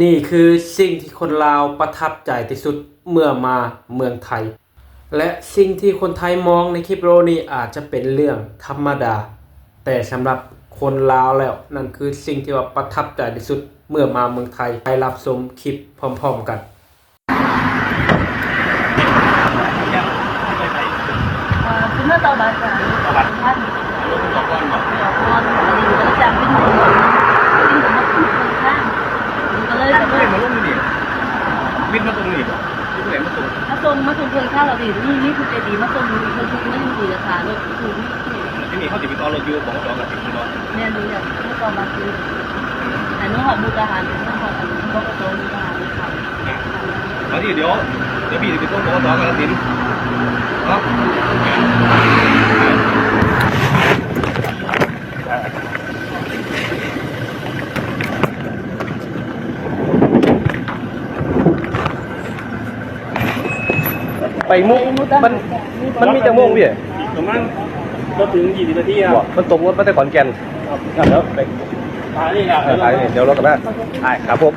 นี่คือสิ่งที่คนลาวประทับใจที่สุดเมื่อมาเมืองไทยและสิ่งที่คนไทยมองในคลิปวิดีโอนี้อาจจะเป็นเรื่องธรรมดาแต่สำหรับคนลาวแล้วนั่นคือสิ่งที่ว่าประทับใจที่สุดเมื่อมาเมืองไทยไปรับชมคลิปพร้อมๆกันคือเมื่อตอนบ่ายท่านจากเป็นหมูก็เลยจะมาลงนี่วิทย์มาตรงนี้ป่ะที่ไหนมาส่งเพื่อนข้าวเราดีนี่คือใจดีมาส่งมีคนทุกไม่ดีราคารถถูกที่นี่เขาติดต่อรถอยู่บอกจองกับติดต่อเนี่ยดูอย่างเมื่อตอนมาคืออันนู้นหอบมุกอาหารเป็นต้องหอบบอกกระโจนมุกอาหารเลยครับแล้วที่เดี๋ยวพี่จะไปส่งบอกจองกับติดครับไปมุกมันมีจังโมงพี่ประมาณก็ถึง20 นาทีครับมันตกรถมาแต่ขอนแก่นแล้วไปนี่ครับเดี๋ยวรถกลับบ้านครับผม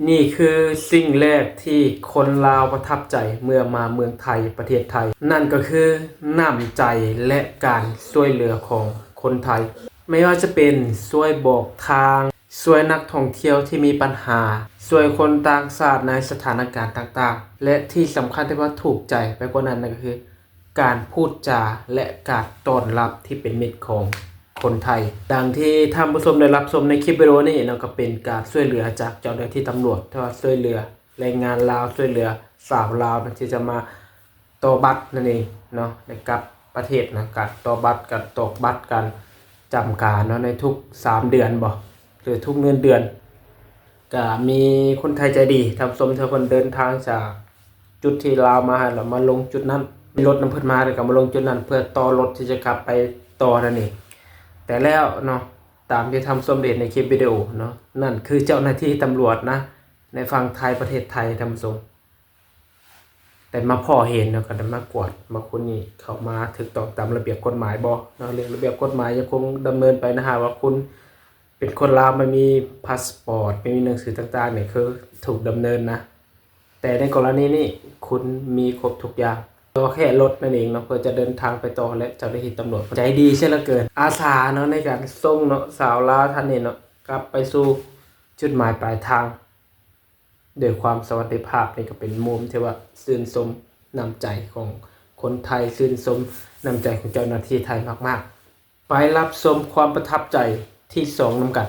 นี่คือสิ่งแรกที่คนลาวประทับใจเมื่อมาเมืองไทยประเทศไทยนั่นก็คือน้ำใจและการช่วยเหลือของคนไทยไม่ว่าจะเป็นช่วยบอกทางช่วยนักท่องเที่ยวที่มีปัญหาช่วยคนต่างชาติในสถานการณ์ต่างๆและที่สำคัญที่ว่าถูกใจไปกว่านั้นก็คือการพูดจาและการต้อนรับที่เป็นมิตรของคนไทยดังที่ท่านผู้ชมได้รับชมในคลิปวิดีโอนี้เนาะก็เป็นการช่วยเหลือจากเจ้าหน้าที่ตำรวจที่ว่าช่วยเหลือแรงงานลาวช่วยเหลือสาวลาวที่จะมาต่อบัตรนั่นเองเนาะในกับประเทศนะการต่อบัตรกับตกบัตรกันจำการเนาะในทุก3เดือนบ่หรือทุกเงินเดือนก็มีคนไทยใจดีทำสมเธอคนเดินทางจากจุดที่ลาวมาแล้วมาลงจุดนั้นมีรถน้ำเพิ่นมาแล้วก็มาลงจุดนั้นเพื่อต่อรถที่จะกลับไปต่อนั่นเองแต่แล้วเนาะตามที่ทำสมเด็จในคลิปวิดีโอเนาะนั่นคือเจ้าหน้าที่ตำรวจนะในฝั่งไทยประเทศไทยทำสมแต่มาพ่อเห็นเนาะก็ได้มากวดมาคนนี้เข้ามาถูกต้องตามระเบียบกฎหมายบ่เนาะเรื่องระเบียบกฎหมายยังคงดำเนินไปนะฮะว่าคุณเป็นคนลาวไม่มีพาสปอร์ตไม่มีหนังสือต่างๆเนี่ยคือถูกดำเนินนะแต่ในกรณีนี้คุณมีครบทุกอย่างก็แค่รถนั่นเองเนาะเพื่อจะเดินทางไปต่อและเจ้าหน้าที่ตำรวจใจดีเช่นเหลือเกินอาสาเนาะในการส่งเนาะสาวลาวท่านนี้เนาะกลับไปสู่จุดหมายปลายทางด้วยความสวัสดิภาพนี่ก็เป็นมุมที่ว่าชื่นชมน้ำใจของคนไทยชื่นชมน้ำใจของเจ้าหน้าที่ไทยมากๆไปรับชมความประทับใจที่2นำกัน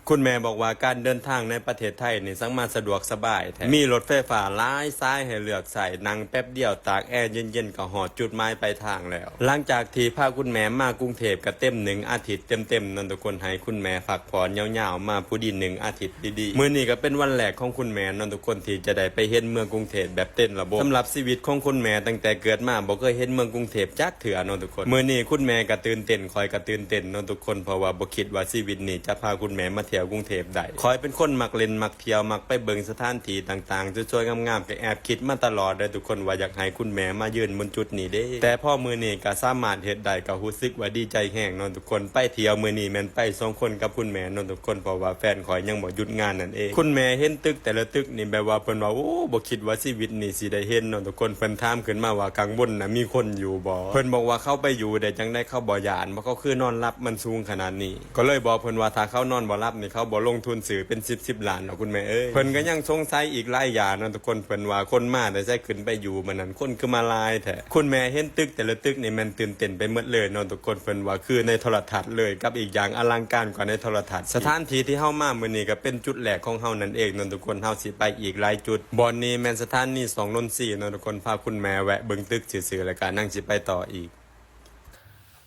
คุณแม่บอกว่าการเดินทางในประเทศไทยนี่สามารถสะดวกสบายแท้มีรถไฟฟ้าหลายสายให้เลือกใส่นั่งแป๊บเดียวตากแอร์เย็นๆก็หอดจุดหมายปลายทางแล้วหลังจากที่พาคุณแม่มากรุงเทพก็เต็ม1 อาทิตย์เต็มๆนั่นทุกคนให้คุณแม่พักผ่อนยาวๆมาผู้ดี1 อาทิตย์ดีๆมื้อนี้ก็เป็นวันแรกของคุณแม่นั่นทุกคนที่จะได้ไปเห็นเมืองกรุงเทพแบบเต็มระบบสำหรับชีวิตของคุณแม่ตั้งแต่เกิดมาบ่เคยเห็นเมืองกรุงเทพจักเถื่อนั่นทุกคนมื้อนี้คุณแม่ก็ตื่นเต้นคอยก็ตื่นเต้นนั่นทุกคนเพราะว่าบ่คิดว่าชีวิตนี้จะพาคุณแม่มาเที่ยวกรุงเทพได้คอยเป็นคนมักเล่นมักเที่ยวมักไปเบิ่งสถานที่ต่างๆสวยๆงามๆก็แอบคิดมาตลอดเลยทุกคนว่าอยากให้คุณแม่มายืนบนจุดนี้เด้แต่พอมื้อนี้ก็สามารถเฮ็ดได้ก็รู้สึกว่าดีใจแฮงเนาะทุกคนไปเที่ยวมื้อนี้แม่นไป2 คนกับคุณแม่เนาะทุกคนเพราะว่าแฟนคอยยังบ่หยุดงานนั่นเองคุณแม่เห็นตึกแต่ละตึกนี่แบบว่าเพิ่นว่าโอ้บ่คิดว่าชีวิตนี้สิได้เห็นเนาะทุกคนเพิ่นถามขึ้นมาว่าข้างบนน่ะมีคนอยู่บ่เพิ่นบอกว่าเข้าไปอยู่ได้จังได้เข้าบ่ย่านเพราะเขาคือนอนหลับมันสูงขนาดนี้ก็เลยบอกเพิ่นว่าถ้าเขานอนบ่หลับนี่เขาบ่ลงทุนซื้อเป็น10 ล้านคุณแม่เอ้ยเพิ่นก็ยังสงสัยอีกหลายอย่างนะทุกคนเพิ่นว่าคนมาแต่ใช่ขึ้นไปอยู่มันนั้นคนคือมาลายแท้คุณแม่เห็นตึกแต่ละตึกนี่มันตื่นเต้นไปหมดเลยเนาะทุกคนเพิ่นว่าคือในโทรทัศน์เลยกับอีกอย่างอลังการกว่าในโทรทัศน์สถานที่ที่เฮามามื้อนี้ก็เป็นจุดแรกของเฮานั่นเองเนาะทุกคนเฮาสิไปอีกหลายจุดบ่อนนี้แม่นสถานี2 นนทรีย์เนาะทุกคนพาคุณแม่แวะเบิ่งตึกซื่อๆแล้วก็นั่งสิไปต่ออีก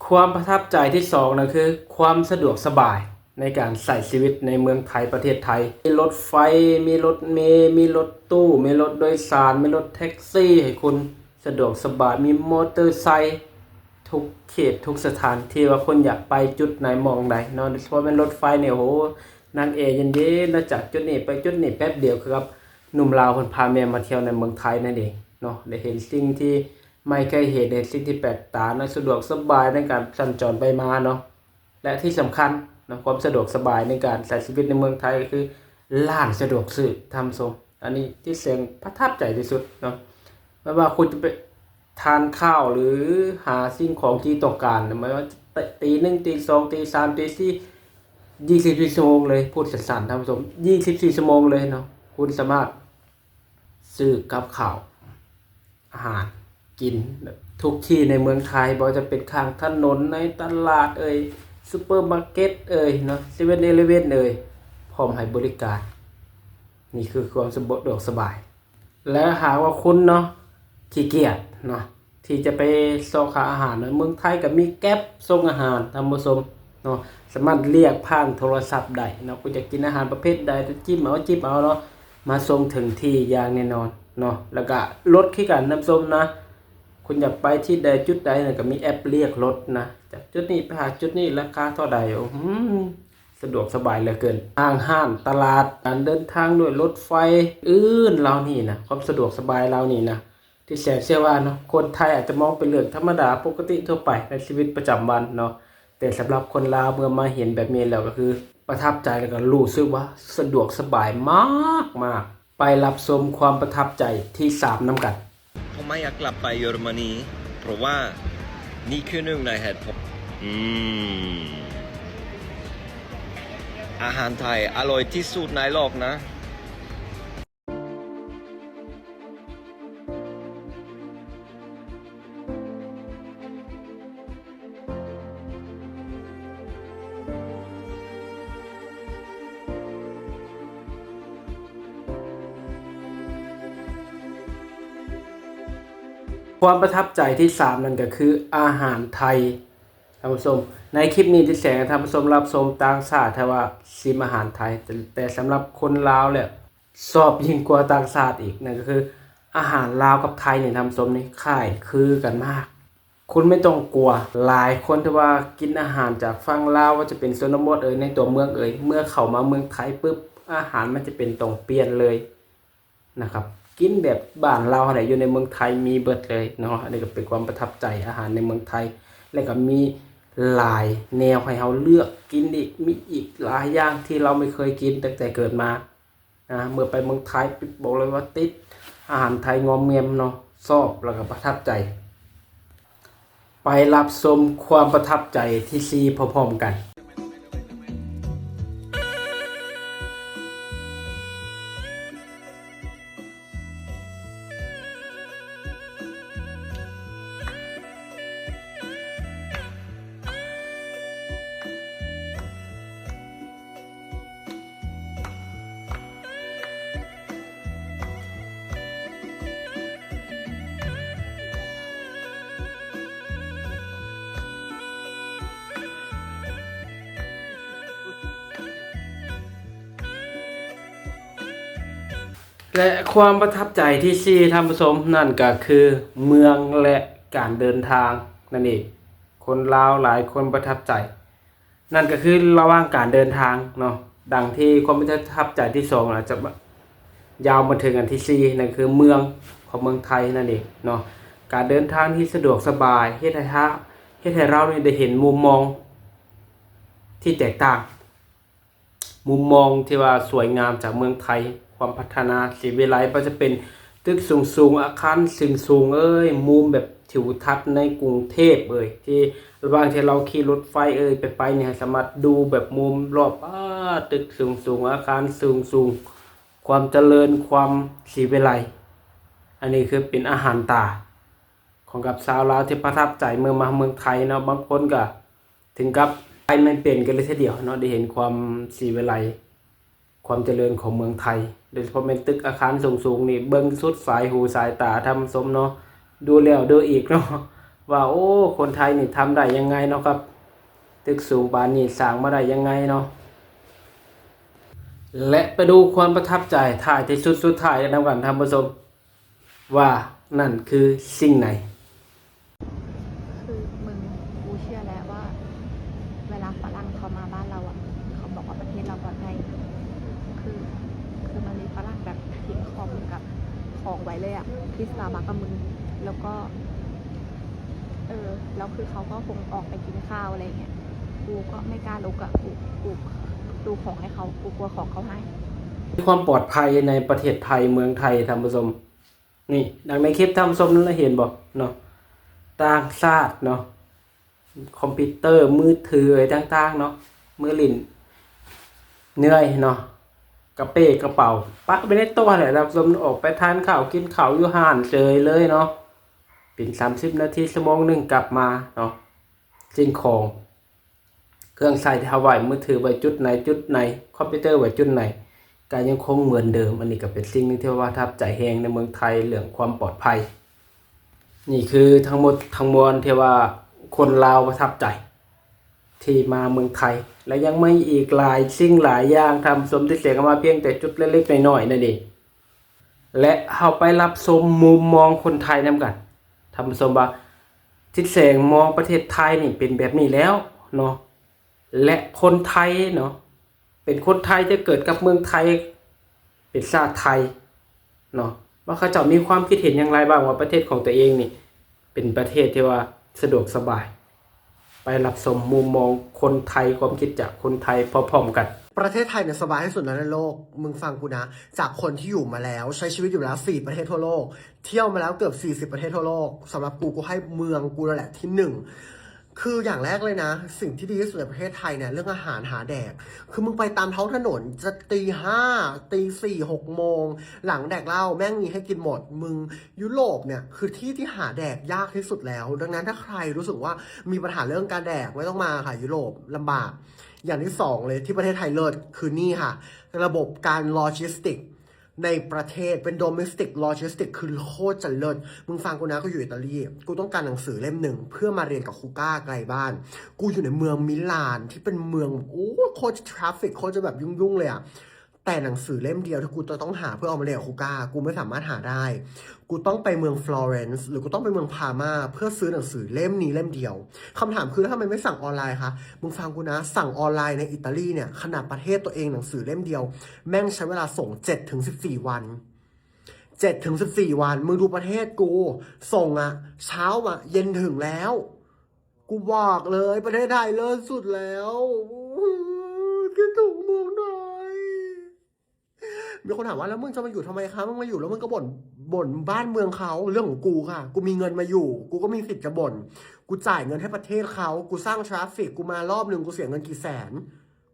ความประทับใจที่2นะคือความสะดวกสบายในการใส่ชีวิตในเมืองไทยประเทศไทยมีรถไฟมีรถเมล์มีรถตู้มีรถโดยสารมีรถแท็กซี่ให้คุณสะดวกสบายมีมอเตอร์ไซค์ทุกเขตทุกสถานที่ว่าคนอยากไปจุดไหนมองใดเนาะโดยเฉพาะเป็นรถไฟเนี่ยโหนั่งเย็นๆแล้วจากจุดนี้ไปจุดนี้แป๊บเดียวครับหนุ่มลาวคนพาแม่มาเที่ยวในเมืองไทยนั่นเองเนาะได้เห็นสิ่งที่ไม่เคยเห็นในสิ่งที่แปลกตานะสะดวกสบายในการสัญจรไปมาเนาะและที่สำคัญ นะความสะดวกสบายในการใช้ชีวิตในเมืองไทยก็คือร้านสะดวกซื้อทำส่งอันนี้ที่เสียงประทับใจที่สุดเนาะไม่ว่าคุณจะไปทานข้าวหรือหาสิ่งของที่ต้องการไม่ว่าตีหนึ่งตีสองตีสามตีสี่24 ชั่วโมงเลยพูดสั้นๆท่านผู้ชม24 ชั่วโมงเลยเนาะคุณสามารถซื้อกับข้าวอาหารกินทุกที่ในเมืองไทยบ่ว่าจะเป็นข้างถนนในตลาดซุปเปอร์มาร์เก็ตเนาะ7-Elevenพร้อมให้บริการนี่คือความสะดวกสบายและหากว่าคุณเนาะขี้เกียจเนาะที่จะไปส่งอาหารในเมืองไทยก็มีแก๊ปส่งอาหารท่านผู้ชมเนาะสามารถเรียกผ่านโทรศัพท์ได้เนาะคุณจะกินอาหารประเภทใดจะจิ้มเอาเนาะมาส่งถึงที่อย่างแน่นอนเนาะแล้วก็รถขี้กันน้ำส้มนะคุณอยากไปที่ใดจุดใดเนี่ยก็มีแอปเรียกรถนะจากจุดนี้ไปหาจุดนี้ราคาเท่าใดสะดวกสบายเหลือเกินห้างตลาดการเดินทางด้วยรถไฟเรานี่นะความสะดวกสบายเรานี่นะที่แสนเชื่อว่าเนาะคนไทยอาจจะมองเป็นเรื่องธรรมดาปกติทั่วไปในชีวิตประจำวันเนาะแต่สำหรับคนลาวเมื่อมาเห็นแบบนี้แล้วก็คือประทับใจแล้วก็รู้สึกว่าสะดวกสบายมากไปรับชมความประทับใจที่3นำกัน ทำไมอยากกลับไปเยอรมนีเพราะว่านี่คือหนึ่งในเหตุผลอาหารไทยอร่อยที่สุดในโลกนะความประทับใจที่3นั่นก็คืออาหารไทยท่านผู้ชมในคลิปนี้ที่แสดงให้ท่านผู้ชมรับชมต่างชาติแต่ว่าชิมอาหารไทยแต่สำหรับคนลาวเนี่ยชอบยิ่งกว่าต่างชาติอีกนั่นก็คืออาหารลาวกับไทยเนี่ยท่านผู้ชมนี่คล้ายคือกันมากคุณไม่ต้องกลัวหลายคนที่ว่ากินอาหารจากฝั่งลาวว่าจะเป็นชนบทในตัวเมืองเมื่อเข้ามาเมืองไทยปุ๊บอาหารมันจะเป็นต้องเปลี่ยนเลยนะครับกินแบบบ้านเราอะไรอยู่ในเมืองไทยมีเบิดเลยเนาะอันนี้ก็เป็นความประทับใจอาหารในเมืองไทยแล้วก็มีหลายแนวให้เราเลือกกินอีกมีอีกหลายอย่างที่เราไม่เคยกินตั้งแต่เกิดมาเมื่อไปเมืองไทยบอกเลยว่าติดอาหารไทยงอมเงียมเนาะชอบแล้วก็ประทับใจไปรับชมความประทับใจที่4พร้อมๆกัน และความประทับใจที่4ท่านผู้ชมนั่นก็คือเมืองและการเดินทางนั่นเองคนลาวหลายคนประทับใจนั่นก็คือระหว่างการเดินทางเนาะดังที่ความประทับใจที่2อาจจะยาวมาถึงอันที่4นั่นคือเมืองของเมืองไทยนั่นเองเนาะการเดินทางที่สะดวกสบายเฮ็ดให้เราได้เห็นมุมมองที่แตกต่างมุมมองที่ว่าสวยงามจากเมืองไทยความพัฒนาสีวิไลก็จะเป็นตึกสูงอาคารสูงมุมแบบทิวทัศน์ในกรุงเทพที่ระหว่างที่เราขี่รถไฟไปเนี่ยสามารถดูแบบมุมรอบตึกสูงอาคารสูงความเจริญความสีวิไลอันนี้คือเป็นอาหารตาของกับชาวลาวที่ประทับใจเมื่อมาเมืองไทยเนาะบางคนก็ถึงกับไปไม่เป็นกันเลยทีเดียวเนาะได้เห็นความสีวิไลความเจริญของเมืองไทยโดยเฉพาะเป็นตึกอาคารสูงนี่เบิ่งสุดสายหูสายตาทำสมเนาะดูแล้วดูอีกเนาะว่าโอ้คนไทยนี่ทำได้ยังไงเนาะครับตึกสูงปานนี้สร้างมาได้ยังไงเนาะและไปดูความประทับใจถ่ายที่สุดท้ายกันนำกันท่านผู้ชมว่านั่นคือสิ่งไหนคือมึงกูเชื่อแล้วว่าเวลาฝรั่งเขามาบ้านเราเขาบอกว่าประเทศเราปลอดภัยคือมันมีฝรั่งแบบทิ้งคอมกับของไว้เลยที่สตาร์บัคกับมึงแล้วก็แล้วคือเขาก็คงออกไปกินข้าวอะไรเงี้ย กูก็ไม่กล้าลุกอะกูดูของให้เขากูกลัวของเขาหาย มีความปลอดภัยในประเทศไทยเมืองไทยท่านผู้ชมนี่ดังในคลิปท่านผู้ชมนั้นเราเห็นบ่เนาะต่างชาติเนาะคอมพิวเตอร์มือถืออะไรต่างๆเนาะมือลิ้นเหนื่อยเนาะกระเป้กระเป๋าปะไปในตัวแหละท่านผู้ชมออกไปทานข้าวกินข้าวอยู่ห้านเจยเลยเนาะเป็น30 นาทีชั่วโมงหนึงกลับมาเนาะสิ่งของเครื่องใช้ที่เอาไว้มือถือไว้จุดไหนคอมพิวเตอร์ไว้จุดไหนก็ยังคงเหมือนเดิมอันนี้ก็เป็นสิ่งนึงที่ว่าทับใจแฮงในเมืองไทยเรื่องความปลอดภัยนี่คือทั้งหมดทั้งมวลที่ว่าคนลาวประทับใจที่มาเมืองไทยและยังไม่อีกหลายสิ่งหลายอย่างทำสมที่เสียงมาเพียงแต่จุดเล็กๆน้อยๆนั่นเองและเอาไปรับชมมุมมองคนไทยนำกันทำสมว่าทิศแสงมองประเทศไทยนี่เป็นแบบนี้แล้วเนาะและคนไทยเนาะเป็นคนไทยจะเกิดกับเมืองไทยเป็นชาติไทยเนาะว่าเขาจะมีความคิดเห็นอย่างไรบ้างว่าประเทศของตัวเองนี่เป็นประเทศที่ว่าสะดวกสบายไปรับชมมุมมองคนไทยความคิดจากคนไทยพร้อมๆกันประเทศไทยเนี่ยสบายที่สุดในโลกมึงฟังกูนะจากคนที่อยู่มาแล้วใช้ชีวิตอยู่แล้ว4 ประเทศทั่วโลกเที่ยวมาแล้วเกือบ40 ประเทศทั่วโลกสำหรับกูให้เมืองกูนั่นแหละที่1คืออย่างแรกเลยนะสิ่งที่ดีที่สุดในประเทศไทยเนี่ยเรื่องอาหารหาแดกคือมึงไปตามท้องถนนจะตี 5 ตี 4 6 โมงหลังแดกเหล้าแม่งมีให้กินหมดมึงยุโรปเนี่ยคือที่หาแดกยากที่สุดแล้วดังนั้นถ้าใครรู้สึกว่ามีปัญหาเรื่องการแดกไม่ต้องมาค่ะยุโรปลำบากอย่างที่2เลยที่ประเทศไทยเลิศคือนี่ค่ะระบบการโลจิสติกในประเทศเป็น domestic logistic คือโคตรจะเลิศมึงฟังกูนะกูอยู่อิตาลีกูต้องการหนังสือเล่ม 1เพื่อมาเรียนกับครูก้าไกลบ้านกูอยู่ในเมืองมิลานที่เป็นเมืองโอ้โคตรทราฟฟิกโคตรจะแบบยุ่งเลยอะแต่หนังสือเล่มเดียวที่กูต้องหาเพื่อเอามาเรียนกับครูก้ากูไม่สามารถหาได้กูต้องไปเมืองฟลอเรนซ์หรือกูต้องไปเมืองพาร์มาเพื่อซื้อหนังสือเล่มนี้เล่มเดียวคำถามคือแล้วทำไมไม่สั่งออนไลน์คะมึงฟังกูนะสั่งออนไลน์ในอิตาลีเนี่ยขนาดประเทศตัวเองหนังสือเล่มเดียวแม่งใช้เวลาส่ง 7-14 วัน7-14 วันมึงดูประเทศกูส่งอะเช้าอะเย็นถึงแล้วกูบอกเลยประเทศไทยเลิศสุดแล้วคิดถึงเมืองไทยมีคนถามว่าแล้วมึงจะมาอยู่ทำไมคะมึงมาอยู่แล้วมึงก็บ่นบ้านเมืองเขาเรื่องของกูค่ะกูมีเงินมาอยู่กูก็มีสิทธิ์จะบ่นกูจ่ายเงินให้ประเทศเขากูสร้างทราฟฟิกกูมารอบนึงกูเสียเงินกี่แสน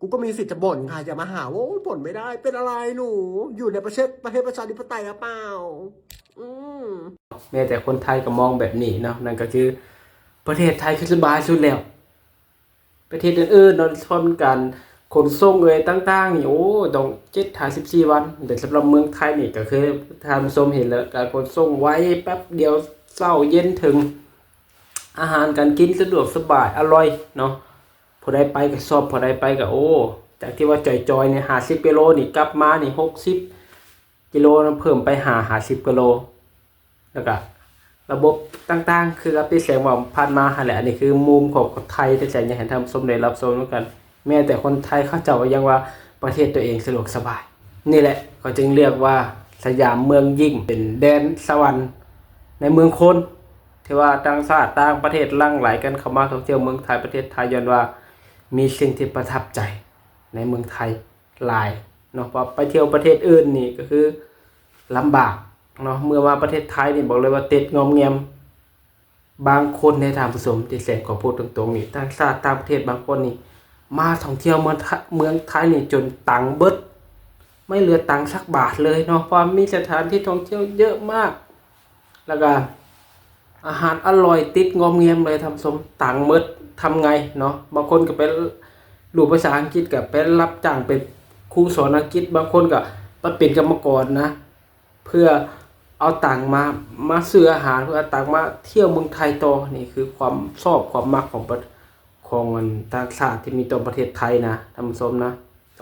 กูก็มีสิทธิ์จะบ่นค่ะอย่ามาหาว่าบ่นไม่ได้เป็นอะไรหนูอยู่ในประเทศประชาธิปไตยหรือเปล่าแม้แต่คนไทยก็มองแบบนี้เนาะนั่นก็คือประเทศไทยคือสบายสุดแล้วประเทศอื่นๆเนาะทำการขนส่งเลยต่างๆนี่โอ้ต้อง7-14 วันแต่สำหรับเมืองไทยนี่ก็คือท่านผู้ชมเห็นแล้วการขนส่งไว้แป๊บเดียวเช้าเย็นถึงอาหารการกินสะดวกสบายอร่อยเนาะพอได้ไปก็ชอบพอได้ไปก็โอ้จากที่ว่าจอยๆเนี่ย50 กิโลนี่กลับมานี่60 กิโลเพิ่มไป50 กิโลแล้วก็ระบบต่างๆคือรับที่แสงว่าผ่านมาหั่นแหละอันนี้คือมุมของคนไทยที่แสงอยากให้ท่านผู้ชมได้รับชมกันแม้แต่คนไทยเขาเจ้ายังว่าประเทศตัวเองสะดวกสบายนี่แหละก็จึงเรียกว่าสยามเมืองยิ่งเป็นแดนสวรรค์ในเมืองคนที่ว่าต่างชาติต่างประเทศหลั่งไหลกันเข้ามาท่องเที่ยวเมืองไทยประเทศไทยย้อนว่ามีสิ่งที่ประทับใจในเมืองไทยหลายเนาะพอไปเที่ยวประเทศอื่นนี่ก็คือลำบากเนาะเมื่อมาประเทศไทยนี่บอกเลยว่าติดงอมแงมบางคนในทางผสมที่แสนขอพูดตรงๆนี่ต่างชาติต่างประเทศบางคนนี่มาท่องเที่ยวเมืองไทยนี่จนตังค์เบิดไม่เหลือตังค์สักบาทเลยเนาะเพราะมีสถานที่ท่องเที่ยวเยอะมากแล้วก็อาหารอร่อยติดงอมแงมเลยทำสมตังค์เบิดทำไงเนาะบางคนก็ไปรู้ภาษาอังกฤษก็ไปรับจ้างเป็นครูสอนอังกฤษบางคนก็ไปเป็นกรรมกรนะเพื่อเอาตังค์มาซื้ออาหารเพื่อเอาตังค์มาเที่ยวเมืองไทยต่อนี่คือความชอบความมักของมันต่างชาติที่มีต่อประเทศไทยนะท่านผู้ชมนะ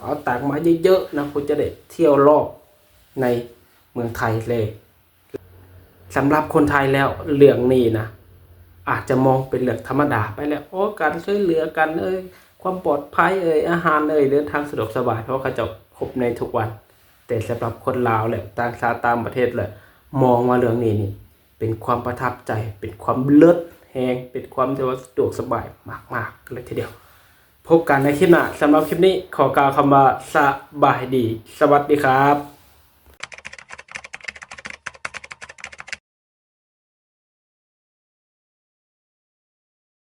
เอาตังค์มาเยอะๆนะคุณจะได้เที่ยวรอบในเมืองไทยเลยสำหรับคนไทยแล้วเรื่องนี้นะอาจจะมองเป็นเรื่องธรรมดาไปแล้วโอ้การช่วยเหลือกันความปลอดภัยอาหารเดินทางสะดวกสบายเพราะเขาจะครบในทุกวันแต่สำหรับคนลาวแหละต่างชาติต่างประเทศเลยมองว่าเรื่องนี้นี่เป็นความประทับใจเป็นความเลิศแฮงเป็นความที่ว่าสะดวกสบายมากๆเลยทีเดียวพ พบกันในคลิปหน้าสำหรับคลิปนี้ขอกล่าวคำว่าสบายดี สวัสดีครับ